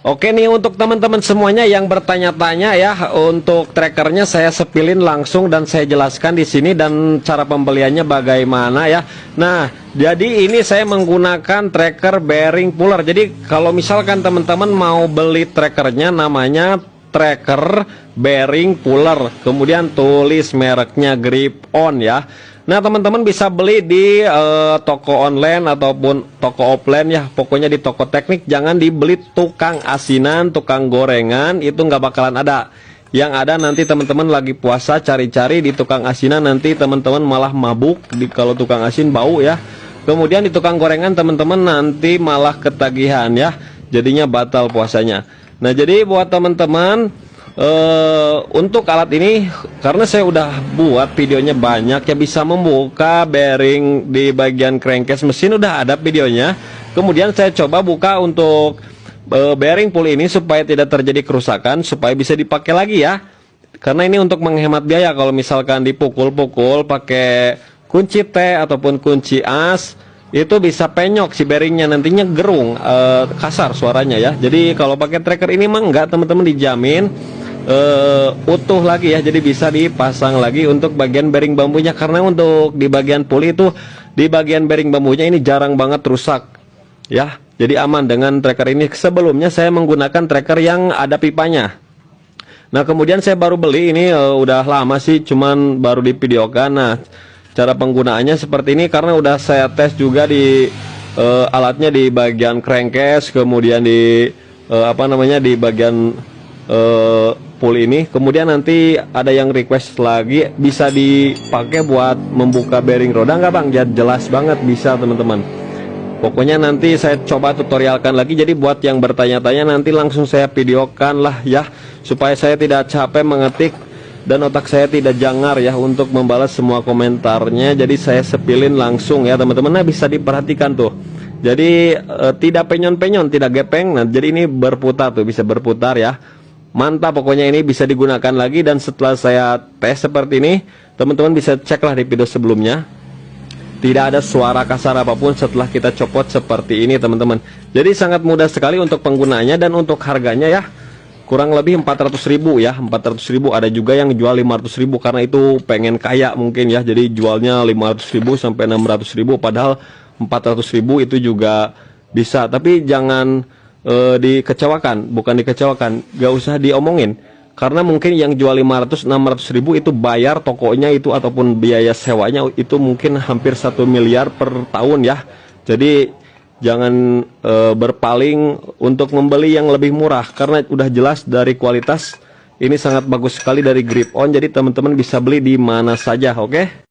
Oke nih untuk teman-teman semuanya yang bertanya-tanya ya, untuk trackernya saya sepilin langsung dan saya jelaskan di sini dan cara pembeliannya bagaimana ya. Nah, jadi ini saya menggunakan tracker bearing puller. Jadi kalau misalkan teman-teman mau beli trackernya, namanya tracker bearing puller. Kemudian tulis mereknya Grip On ya. Nah teman-teman bisa beli di toko online ataupun toko offline ya. Pokoknya di toko teknik, jangan dibeli tukang asinan, tukang gorengan, itu nggak bakalan ada. Yang ada nanti teman-teman lagi puasa cari-cari di tukang asinan, nanti teman-teman malah mabuk kalau tukang asin bau ya. Kemudian di tukang gorengan teman-teman nanti malah ketagihan ya, jadinya batal puasanya. Nah jadi buat teman-teman, untuk alat ini karena saya udah buat videonya banyak ya, bisa membuka bearing di bagian crankcase mesin udah ada videonya. Kemudian saya coba buka untuk bearing pulley ini supaya tidak terjadi kerusakan, supaya bisa dipakai lagi ya. Karena ini untuk menghemat biaya, kalau misalkan dipukul-pukul pakai kunci T ataupun kunci as, itu bisa penyok si bearingnya, nantinya gerung, kasar suaranya ya. Jadi kalau pakai tracker ini mah enggak, teman-teman, dijamin utuh lagi ya, jadi bisa dipasang lagi untuk bagian bearing bambunya. Karena untuk di bagian pulley itu, di bagian bearing bambunya ini jarang banget rusak ya, jadi aman dengan tracker ini. Sebelumnya saya menggunakan tracker yang ada pipanya. Nah kemudian saya baru beli ini, udah lama sih, cuman baru divideokan. Nah cara penggunaannya seperti ini, karena udah saya tes juga di alatnya di bagian crankcase, kemudian di di bagian pulley ini. Kemudian nanti ada yang request lagi, bisa dipakai buat membuka bearing roda nggak bang? Ya jelas banget bisa teman-teman. Pokoknya nanti saya coba tutorialkan lagi. Jadi buat yang bertanya-tanya nanti langsung saya videokan lah ya, supaya saya tidak capek mengetik dan otak saya tidak jangar ya untuk membalas semua komentarnya. Jadi saya sepilin langsung ya teman-teman. Nah bisa diperhatikan tuh, jadi tidak penyon-penyon, tidak gepeng. Nah jadi ini berputar tuh, bisa berputar ya. Mantap, pokoknya ini bisa digunakan lagi. Dan setelah saya tes seperti ini, teman-teman bisa ceklah di video sebelumnya, tidak ada suara kasar apapun setelah kita copot seperti ini teman-teman. Jadi sangat mudah sekali untuk penggunaannya. Dan untuk harganya ya kurang lebih 400.000 ya, 400.000. Ada juga yang jual 500.000 karena itu pengen kaya mungkin ya, jadi jualnya 500.000 sampai 600.000. Padahal 400.000 itu juga bisa. Tapi jangan dikecewakan, bukan dikecewakan, gak usah diomongin. Karena mungkin yang jual 500-600.000 itu bayar tokonya itu ataupun biaya sewanya itu mungkin hampir 1 miliar per tahun ya. Jadi jangan berpaling untuk membeli yang lebih murah, karena udah jelas dari kualitas ini sangat bagus sekali dari Grip On. Jadi teman-teman bisa beli di mana saja, oke?